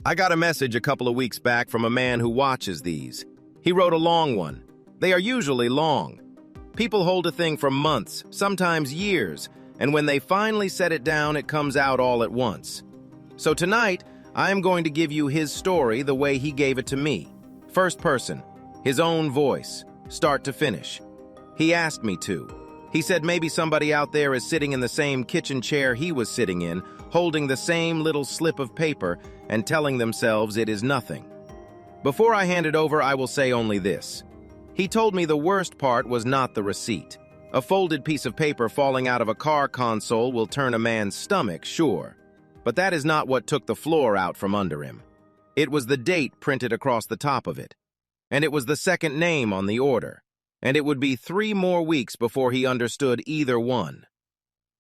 I got a message a couple of weeks back from a man who watches these. He wrote a long one. They are usually long. People hold a thing for months, sometimes years, and when they finally set it down, it comes out all at once. So tonight, I am going to give you his story the way he gave it to me. First person, his own voice, start to finish. He asked me to. He said maybe somebody out there is sitting in the same kitchen chair he was sitting in, holding the same little slip of paper and telling themselves it is nothing. Before I hand it over, I will say only this. He told me the worst part was not the receipt. A folded piece of paper falling out of a car console will turn a man's stomach, sure. But that is not what took the floor out from under him. It was the date printed across the top of it. And it was the second name on the order. And it would be 3 more weeks before he understood either one.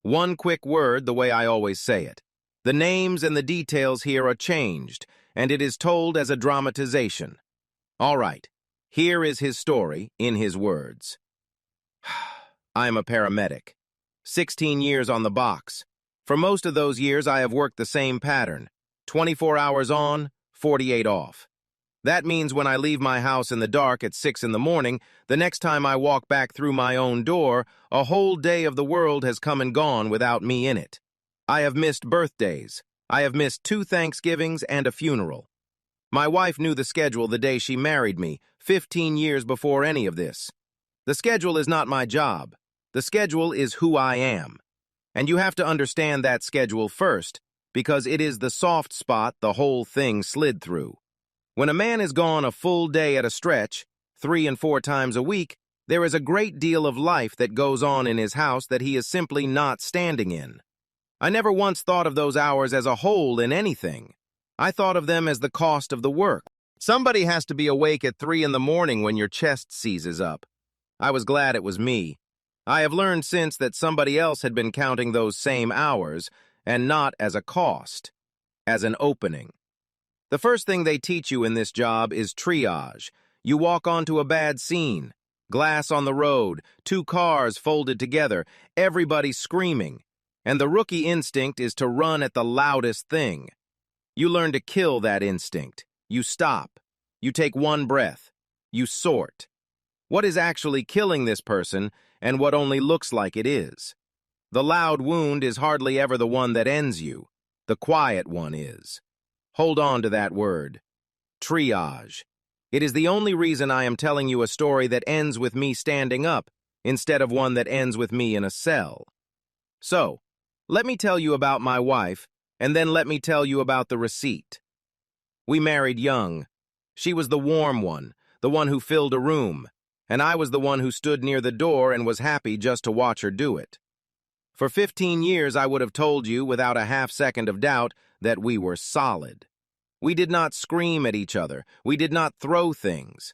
One quick word, the way I always say it. The names and the details here are changed, and it is told as a dramatization. All right, here is his story in his words. I am a paramedic. 16 years on the box. For most of those years, I have worked the same pattern. 24 hours on, 48 off. That means when I leave my house in the dark at 6 in the morning, the next time I walk back through my own door, a whole day of the world has come and gone without me in it. I have missed birthdays. I have missed 2 Thanksgivings and a funeral. My wife knew the schedule the day she married me, 15 years before any of this. The schedule is not my job. The schedule is who I am. And you have to understand that schedule first, because it is the soft spot the whole thing slid through. When a man is gone a full day at a stretch, 3 and 4 times a week, there is a great deal of life that goes on in his house that he is simply not standing in. I never once thought of those hours as a whole in anything. I thought of them as the cost of the work. Somebody has to be awake at 3 in the morning when your chest seizes up. I was glad it was me. I have learned since that somebody else had been counting those same hours, and not as a cost, as an opening. The first thing they teach you in this job is triage. You walk onto a bad scene. Glass on the road, 2 cars folded together, everybody screaming. And the rookie instinct is to run at the loudest thing. You learn to kill that instinct. You stop. You take one breath. You sort. What is actually killing this person and what only looks like it is? The loud wound is hardly ever the one that ends you. The quiet one is. Hold on to that word. Triage. It is the only reason I am telling you a story that ends with me standing up instead of one that ends with me in a cell. So, let me tell you about my wife, and then let me tell you about the receipt. We married young. She was the warm one, the one who filled a room, and I was the one who stood near the door and was happy just to watch her do it. For 15 years, I would have told you, without a half-second of doubt, that we were solid. We did not scream at each other. We did not throw things.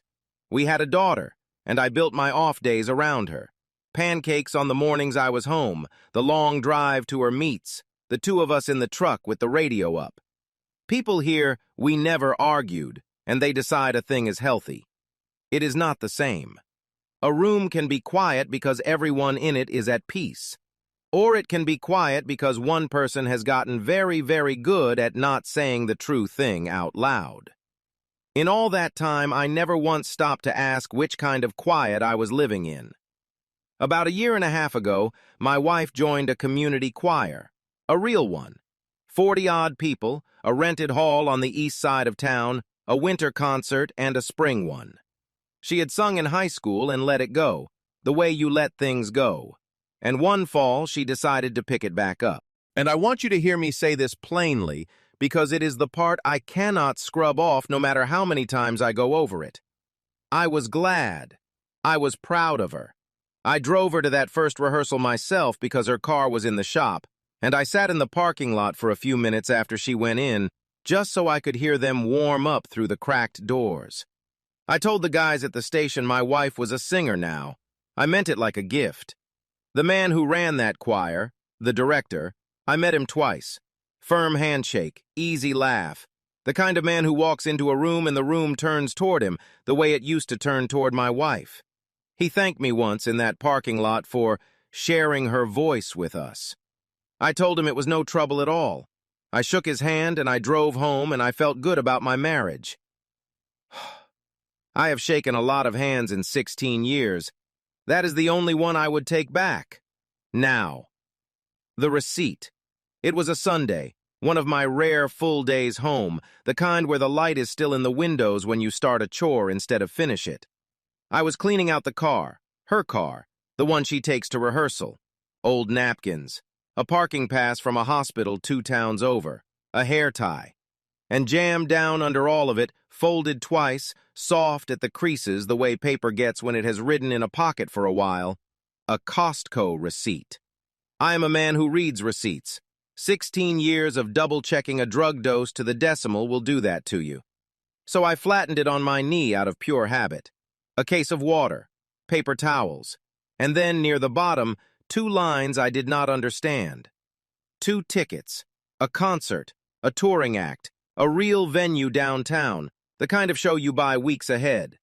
We had a daughter, and I built my off days around her. Pancakes on the mornings I was home, the long drive to her meets, the 2 of us in the truck with the radio up. People hear, we never argued, and they decide a thing is healthy. It is not the same. A room can be quiet because everyone in it is at peace. Or it can be quiet because one person has gotten very, very good at not saying the true thing out loud. In all that time, I never once stopped to ask which kind of quiet I was living in. About 1.5 years ago, my wife joined a community choir, a real one. 40-odd people, a rented hall on the east side of town, a winter concert, and a spring one. She had sung in high school and let it go, the way you let things go. And one fall, she decided to pick it back up. And I want you to hear me say this plainly, because it is the part I cannot scrub off no matter how many times I go over it. I was glad. I was proud of her. I drove her to that first rehearsal myself because her car was in the shop, and I sat in the parking lot for a few minutes after she went in, just so I could hear them warm up through the cracked doors. I told the guys at the station my wife was a singer now. I meant it like a gift. The man who ran that choir, the director, I met him twice. Firm handshake, easy laugh. The kind of man who walks into a room and the room turns toward him, the way it used to turn toward my wife. He thanked me once in that parking lot for sharing her voice with us. I told him it was no trouble at all. I shook his hand and I drove home and I felt good about my marriage. I have shaken a lot of hands in 16 years. That is the only one I would take back. Now. The receipt. It was a Sunday, one of my rare full days home, the kind where the light is still in the windows when you start a chore instead of finish it. I was cleaning out the car, her car, the one she takes to rehearsal. Old napkins, a parking pass from a hospital 2 towns over, a hair tie. And jammed down under all of it, folded twice, soft at the creases the way paper gets when it has ridden in a pocket for a while, a Costco receipt. I am a man who reads receipts. 16 years of double-checking a drug dose to the decimal will do that to you. So I flattened it on my knee out of pure habit. A case of water, paper towels, and then near the bottom, 2 lines I did not understand. 2 tickets, a concert, a touring act, a real venue downtown, the kind of show you buy weeks ahead.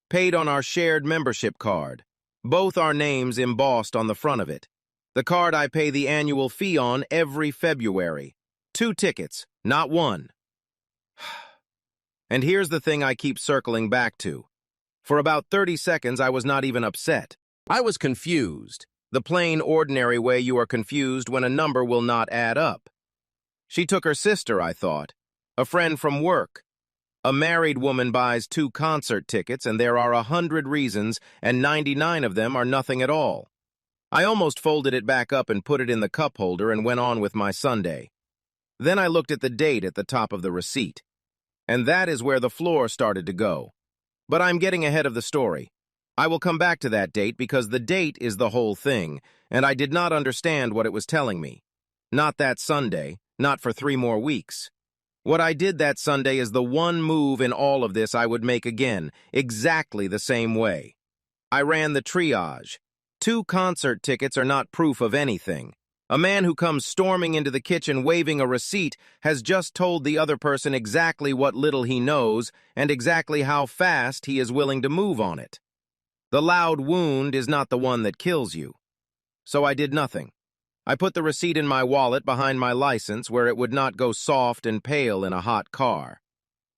Paid on our shared membership card. Both our names embossed on the front of it. The card I pay the annual fee on every February. 2 tickets, not 1. And here's the thing I keep circling back to. For about 30 seconds, I was not even upset. I was confused. The plain, ordinary way you are confused when a number will not add up. She took her sister, I thought. A friend from work. A married woman buys 2 concert tickets, and there are 100 reasons, and 99 of them are nothing at all. I almost folded it back up and put it in the cup holder and went on with my Sunday. Then I looked at the date at the top of the receipt. And that is where the floor started to go. But I'm getting ahead of the story. I will come back to that date because the date is the whole thing, and I did not understand what it was telling me. Not that Sunday, not for 3 more weeks. What I did that Sunday is the one move in all of this I would make again, exactly the same way. I ran the triage. 2 concert tickets are not proof of anything. A man who comes storming into the kitchen waving a receipt has just told the other person exactly what little he knows and exactly how fast he is willing to move on it. The loud wound is not the one that kills you. So I did nothing. I put the receipt in my wallet behind my license where it would not go soft and pale in a hot car.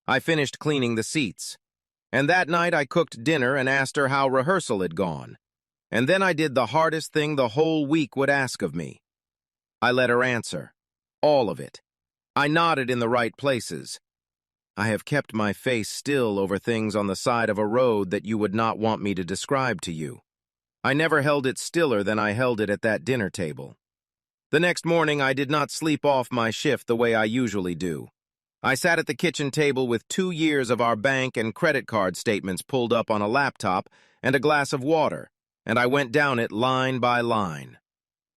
I finished cleaning the seats. And that night I cooked dinner and asked her how rehearsal had gone. And then I did the hardest thing the whole week would ask of me. I let her answer. All of it. I nodded in the right places. I have kept my face still over things on the side of a road that you would not want me to describe to you. I never held it stiller than I held it at that dinner table. The next morning, I did not sleep off my shift the way I usually do. I sat at the kitchen table with 2 years of our bank and credit card statements pulled up on a laptop and a glass of water, and I went down it line by line.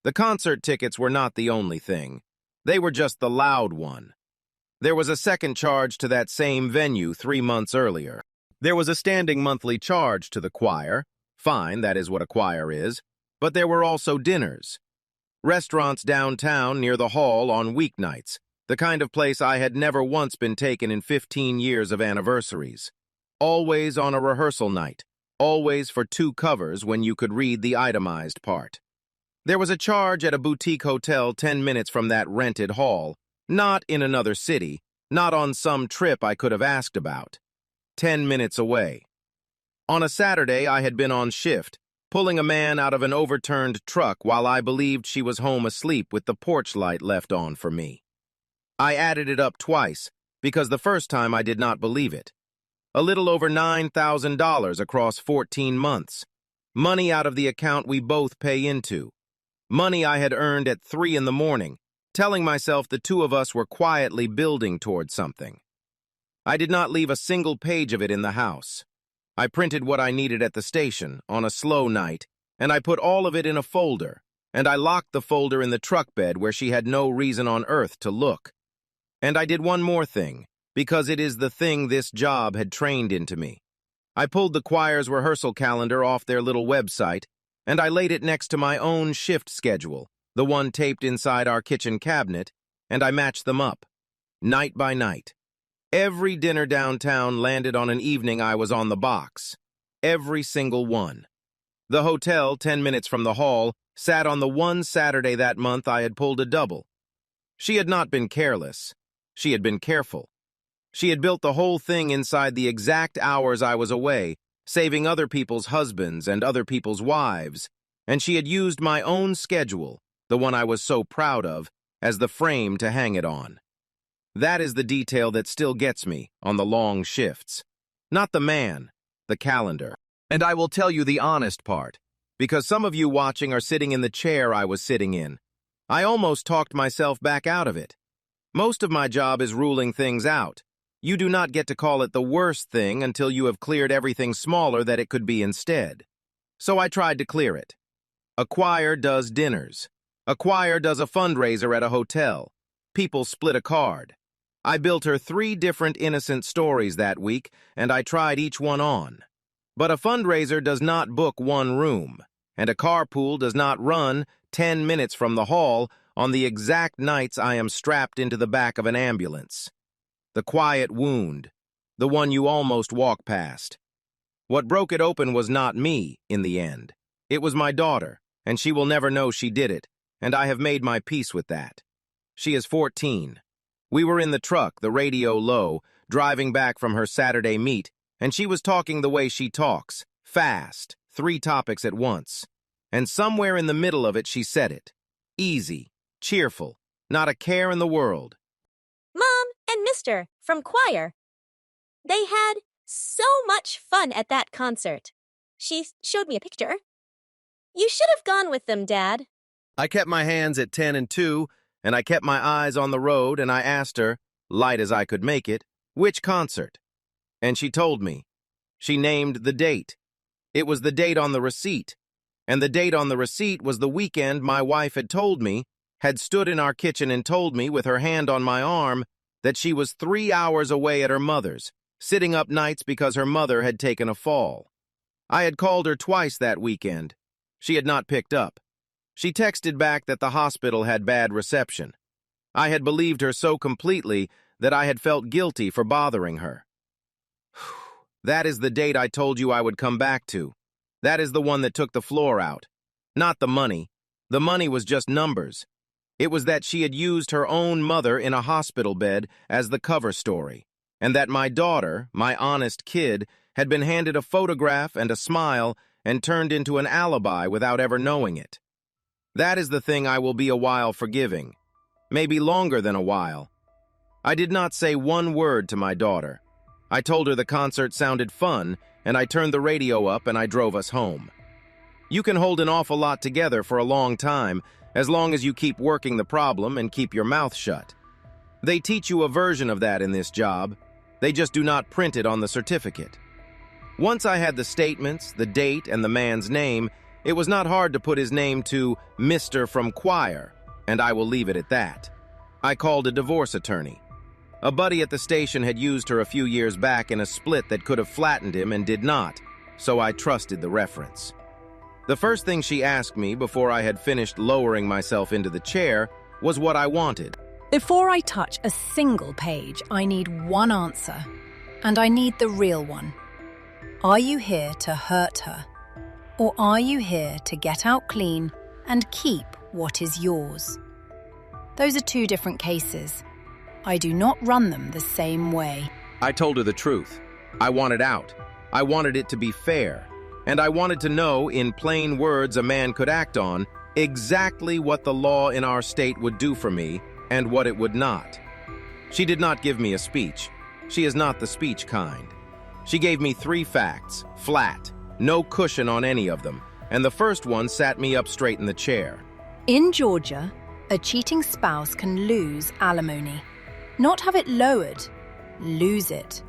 The concert tickets were not the only thing. They were just the loud one. There was a second charge to that same venue 3 months earlier. There was a standing monthly charge to the choir. Fine, that is what a choir is. But there were also dinners. Restaurants downtown near the hall on weeknights, the kind of place I had never once been taken in 15 years of anniversaries. Always on a rehearsal night, always for 2 covers when you could read the itemized part. There was a charge at a boutique hotel 10 minutes from that rented hall, not in another city, not on some trip I could have asked about. 10 minutes away. On a Saturday, I had been on shift, pulling a man out of an overturned truck while I believed she was home asleep with the porch light left on for me. I added it up twice, because the first time I did not believe it. A little over $9,000 across 14 months. Money out of the account we both pay into. Money I had earned at 3 in the morning, telling myself the 2 of us were quietly building towards something. I did not leave a single page of it in the house. I printed what I needed at the station on a slow night, and I put all of it in a folder, and I locked the folder in the truck bed where she had no reason on earth to look. And I did one more thing, because it is the thing this job had trained into me. I pulled the choir's rehearsal calendar off their little website, and I laid it next to my own shift schedule, the one taped inside our kitchen cabinet, and I matched them up, night by night. Every dinner downtown landed on an evening I was on the box. Every single one. The hotel, 10 minutes from the hall, sat on the one Saturday that month I had pulled a double. She had not been careless. She had been careful. She had built the whole thing inside the exact hours I was away, saving other people's husbands and other people's wives, and she had used my own schedule, the one I was so proud of, as the frame to hang it on. That is the detail that still gets me on the long shifts. Not the man, the calendar. And I will tell you the honest part, because some of you watching are sitting in the chair I was sitting in. I almost talked myself back out of it. Most of my job is ruling things out. You do not get to call it the worst thing until you have cleared everything smaller that it could be instead. So I tried to clear it. A choir does dinners. A choir does a fundraiser at a hotel. People split a card. I built her 3 different innocent stories that week, and I tried each one on. But a fundraiser does not book one room, and a carpool does not run 10 minutes from the hall on the exact nights I am strapped into the back of an ambulance. The quiet wound, the one you almost walk past. What broke it open was not me, in the end. It was my daughter, and she will never know she did it, and I have made my peace with that. She is 14. We were in the truck, the radio low, driving back from her Saturday meet, and she was talking the way she talks, fast, 3 topics at once. And somewhere in the middle of it she said it. Easy, cheerful, not a care in the world. Mom and Mr. from choir. They had so much fun at that concert. She showed me a picture. You should have gone with them, Dad. I kept my hands at 10 and 2, and I kept my eyes on the road, and I asked her, light as I could make it, which concert? And she told me. She named the date. It was the date on the receipt. And the date on the receipt was the weekend my wife had told me, had stood in our kitchen and told me with her hand on my arm that she was 3 hours away at her mother's, sitting up nights because her mother had taken a fall. I had called her twice that weekend. She had not picked up. She texted back that the hospital had bad reception. I had believed her so completely that I had felt guilty for bothering her. That is the date I told you I would come back to. That is the one that took the floor out. Not the money. The money was just numbers. It was that she had used her own mother in a hospital bed as the cover story, and that my daughter, my honest kid, had been handed a photograph and a smile and turned into an alibi without ever knowing it. That is the thing I will be a while forgiving. Maybe longer than a while. I did not say one word to my daughter. I told her the concert sounded fun, and I turned the radio up and I drove us home. You can hold an awful lot together for a long time, as long as you keep working the problem and keep your mouth shut. They teach you a version of that in this job. They just do not print it on the certificate. Once I had the statements, the date, and the man's name, it was not hard to put his name to Mr. from choir, and I will leave it at that. I called a divorce attorney. A buddy at the station had used her a few years back in a split that could have flattened him and did not, so I trusted the reference. The first thing she asked me before I had finished lowering myself into the chair was what I wanted. Before I touch a single page, I need one answer, and I need the real one. Are you here to hurt her? Or are you here to get out clean and keep what is yours? Those are 2 different cases. I do not run them the same way. I told her the truth. I wanted out. I wanted it to be fair. And I wanted to know, in plain words a man could act on, exactly what the law in our state would do for me and what it would not. She did not give me a speech. She is not the speech kind. She gave me 3 facts, flat, no cushion on any of them, and the first one sat me up straight in the chair. In Georgia, a cheating spouse can lose alimony. Not have it lowered, lose it.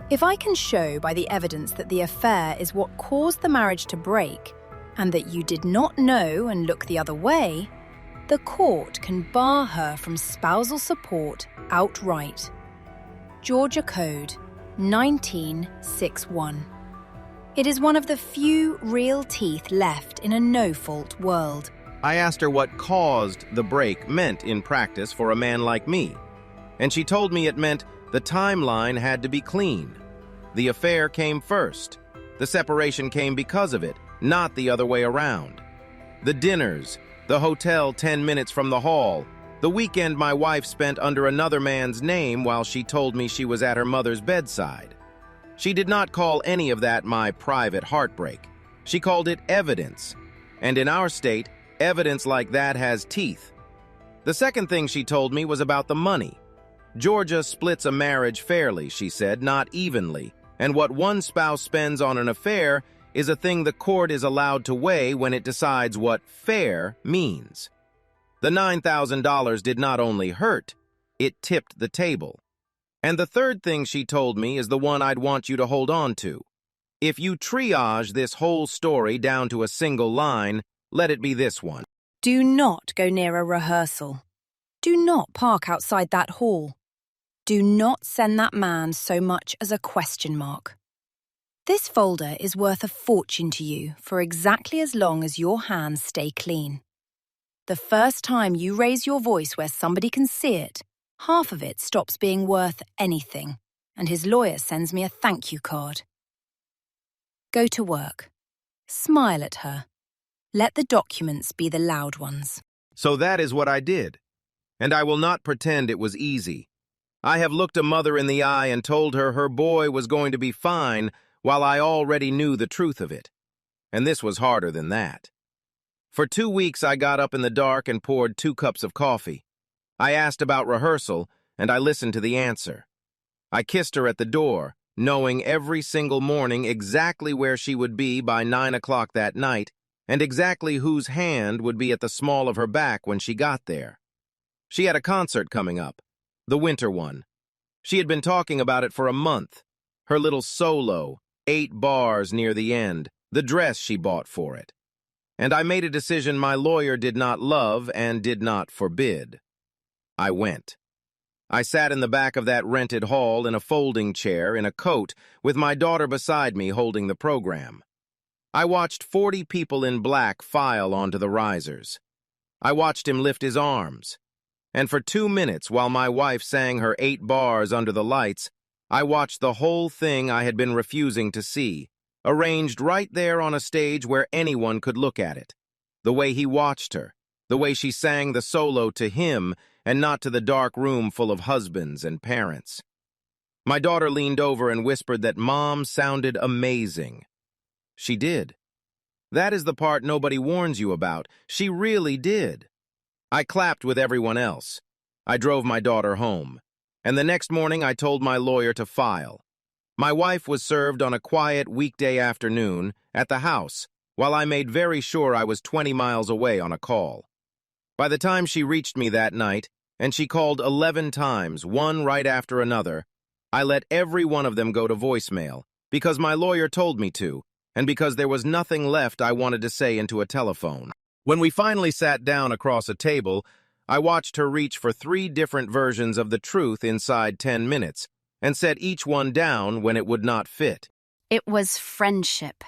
If I can show by the evidence that the affair is what caused the marriage to break, and that you did not know and look the other way, the court can bar her from spousal support outright. Georgia Code 1961. It is one of the few real teeth left in a no-fault world. I asked her what caused the break meant in practice for a man like me, and she told me it meant the timeline had to be clean. The affair came first. The separation came because of it, not the other way around. The dinners, the hotel 10 minutes from the hall, The weekend my wife spent under another man's name while she told me she was at her mother's bedside. She did not call any of that my private heartbreak. She called it evidence. And in our state, evidence like that has teeth. The second thing she told me was about the money. Georgia splits a marriage fairly, she said, not evenly, and what one spouse spends on an affair is a thing the court is allowed to weigh when it decides what fair means. The $9,000 did not only hurt, it tipped the table. And the third thing she told me is the one I'd want you to hold on to. If you triage this whole story down to a single line, let it be this one. Do not go near a rehearsal. Do not park outside that hall. Do not send that man so much as a question mark. This folder is worth a fortune to you for exactly as long as your hands stay clean. The first time you raise your voice where somebody can see it, half of it stops being worth anything, and his lawyer sends me a thank you card. Go to work. Smile at her. Let the documents be the loud ones. So that is what I did. And I will not pretend it was easy. I have looked a mother in the eye and told her her boy was going to be fine while I already knew the truth of it. And this was harder than that. For 2 weeks I got up in the dark and poured 2 cups of coffee. I asked about rehearsal, and I listened to the answer. I kissed her at the door, knowing every single morning exactly where she would be by 9 o'clock that night, and exactly whose hand would be at the small of her back when she got there. She had a concert coming up, the winter one. She had been talking about it for a month. Her little solo, 8 bars near the end, the dress she bought for it. And I made a decision my lawyer did not love and did not forbid. I went. I sat in the back of that rented hall in a folding chair in a coat with my daughter beside me holding the program. I watched 40 people in black file onto the risers. I watched him lift his arms. And for 2 minutes, while my wife sang her 8 bars under the lights, I watched the whole thing I had been refusing to see, arranged right there on a stage where anyone could look at it. The way he watched her, the way she sang the solo to him and not to the dark room full of husbands and parents. My daughter leaned over and whispered that Mom sounded amazing. She did. That is the part nobody warns you about. She really did. I clapped with everyone else. I drove my daughter home. And the next morning I told my lawyer to file. My wife was served on a quiet weekday afternoon at the house, while I made very sure I was 20 miles away on a call. By the time she reached me that night, and she called 11 times, one right after another, I let every one of them go to voicemail, because my lawyer told me to, and because there was nothing left I wanted to say into a telephone. When we finally sat down across a table, I watched her reach for 3 different versions of the truth inside 10 minutes, and set each one down when it would not fit. It was friendship.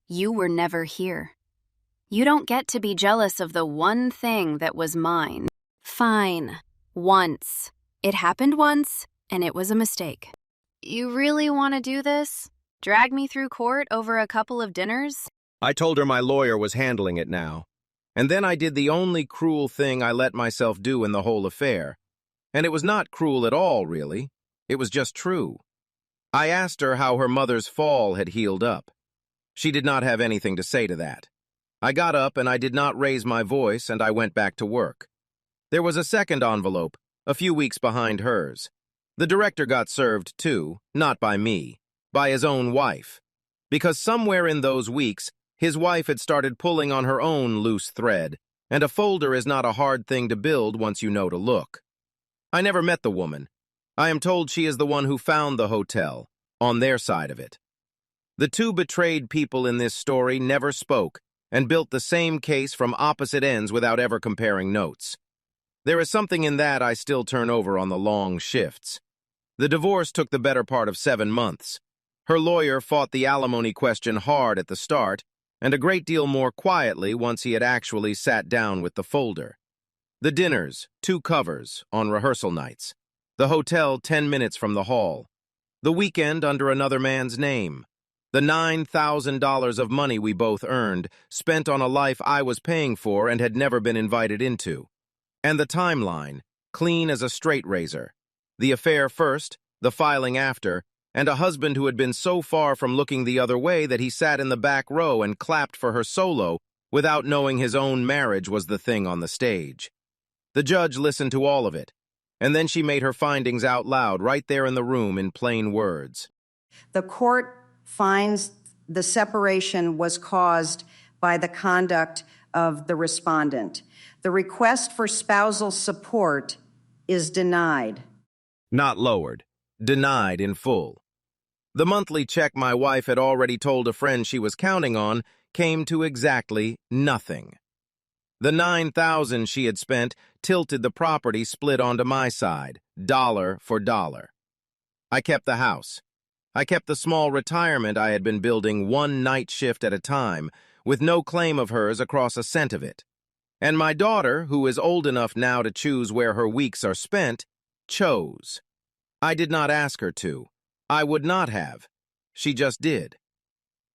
You were never here. You don't get to be jealous of the one thing that was mine. Fine. Once. It happened once, and it was a mistake. You really want to do this? Drag me through court over a couple of dinners? I told her my lawyer was handling it now. And then I did the only cruel thing I let myself do in the whole affair. And it was not cruel at all, really. It was just true. I asked her how her mother's fall had healed up. She did not have anything to say to that. I got up and I did not raise my voice, and I went back to work. There was a second envelope, a few weeks behind hers. The director got served too, not by me, by his own wife. Because somewhere in those weeks, his wife had started pulling on her own loose thread, and a folder is not a hard thing to build once you know to look. I never met the woman. I am told she is the one who found the hotel, on their side of it. The 2 betrayed people in this story never spoke and built the same case from opposite ends without ever comparing notes. There is something in that I still turn over on the long shifts. The divorce took the better part of 7 months. Her lawyer fought the alimony question hard at the start, and a great deal more quietly once he had actually sat down with the folder. The dinners, 2 covers, on rehearsal nights. The hotel 10 minutes from the hall. The weekend under another man's name. The $9,000 of money we both earned, spent on a life I was paying for and had never been invited into. And the timeline, clean as a straight razor. The affair first, the filing after, and a husband who had been so far from looking the other way that he sat in the back row and clapped for her solo without knowing his own marriage was the thing on the stage. The judge listened to all of it, and then she made her findings out loud right there in the room in plain words. The court finds the separation was caused by the conduct of the respondent. The request for spousal support is denied. Not lowered, denied in full. The monthly check my wife had already told a friend she was counting on came to exactly nothing. The $9,000 she had spent tilted the property split onto my side, dollar for dollar. I kept the house. I kept the small retirement I had been building one night shift at a time, with no claim of hers across a cent of it. And my daughter, who is old enough now to choose where her weeks are spent, chose. I did not ask her to. I would not have. She just did.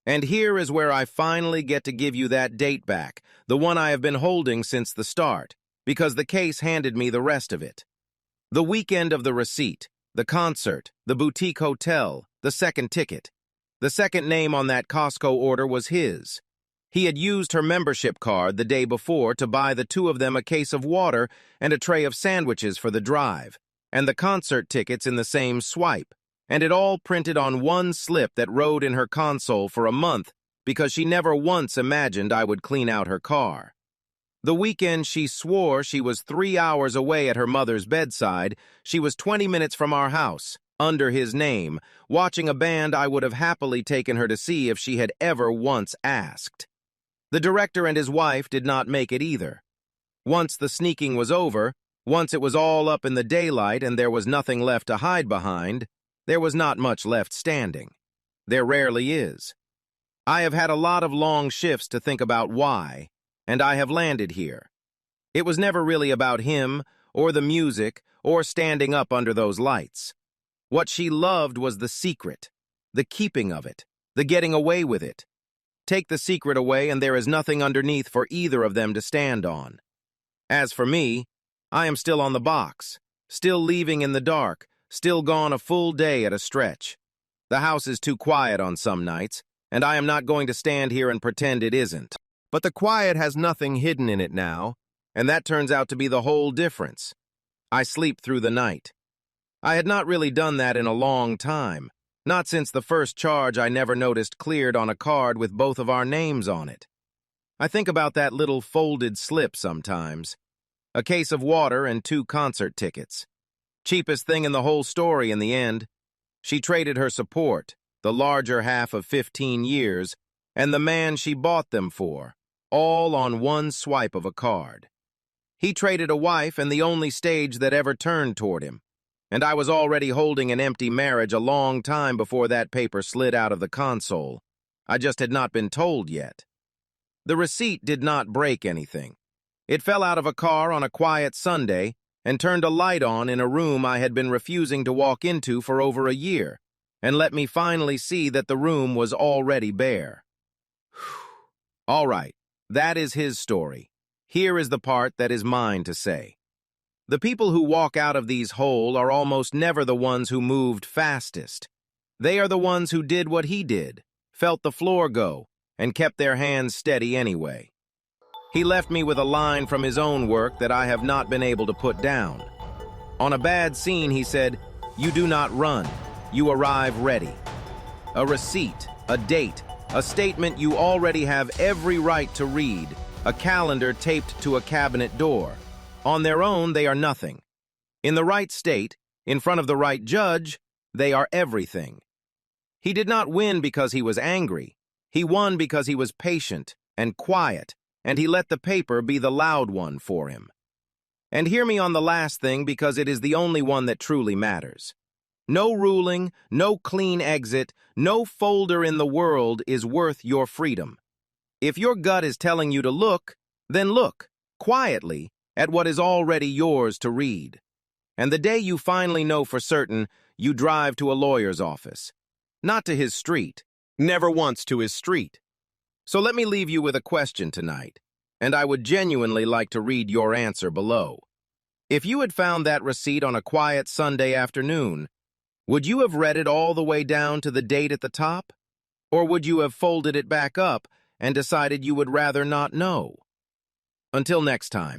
And here is where I finally get to give you that date back, the one I have been holding since the start, because the case handed me the rest of it. The weekend of the receipt, the concert, the boutique hotel, the second ticket. The second name on that Costco order was his. He had used her membership card the day before to buy the two of them a case of water and a tray of sandwiches for the drive, and the concert tickets in the same swipe, and it all printed on one slip that rode in her console for a month because she never once imagined I would clean out her car. The weekend she swore she was 3 hours away at her mother's bedside, she was 20 minutes from our house, under his name, watching a band I would have happily taken her to see if she had ever once asked. The director and his wife did not make it either. Once the sneaking was over, once it was all up in the daylight and there was nothing left to hide behind, there was not much left standing. There rarely is. I have had a lot of long shifts to think about why, and I have landed here. It was never really about him, or the music, or standing up under those lights. What she loved was the secret, the keeping of it, the getting away with it. Take the secret away and there is nothing underneath for either of them to stand on. As for me, I am still on the box, still leaving in the dark, still gone a full day at a stretch. The house is too quiet on some nights, and I am not going to stand here and pretend it isn't. But the quiet has nothing hidden in it now, and that turns out to be the whole difference. I sleep through the night. I had not really done that in a long time, not since the first charge I never noticed cleared on a card with both of our names on it. I think about that little folded slip sometimes. A case of water and 2 concert tickets. Cheapest thing in the whole story in the end. She traded her support, the larger half of 15 years, and the man she bought them for, all on one swipe of a card. He traded a wife and the only stage that ever turned toward him. And I was already holding an empty marriage a long time before that paper slid out of the console. I just had not been told yet. The receipt did not break anything. It fell out of a car on a quiet Sunday and turned a light on in a room I had been refusing to walk into for over a year, and let me finally see that the room was already bare. All right, that is his story. Here is the part that is mine to say. The people who walk out of these whole are almost never the ones who moved fastest. They are the ones who did what he did, felt the floor go, and kept their hands steady anyway. He left me with a line from his own work that I have not been able to put down. On a bad scene, he said, "You do not run, you arrive ready." A receipt, a date, a statement you already have every right to read, a calendar taped to a cabinet door. On their own, they are nothing. In the right state, in front of the right judge, they are everything. He did not win because he was angry. He won because he was patient and quiet, and he let the paper be the loud one for him. And hear me on the last thing because it is the only one that truly matters. No ruling, no clean exit, no folder in the world is worth your freedom. If your gut is telling you to look, then look, quietly, at what is already yours to read. And the day you finally know for certain, you drive to a lawyer's office. Not to his street. Never once to his street. So let me leave you with a question tonight, and I would genuinely like to read your answer below. If you had found that receipt on a quiet Sunday afternoon, would you have read it all the way down to the date at the top? Or would you have folded it back up and decided you would rather not know? Until next time.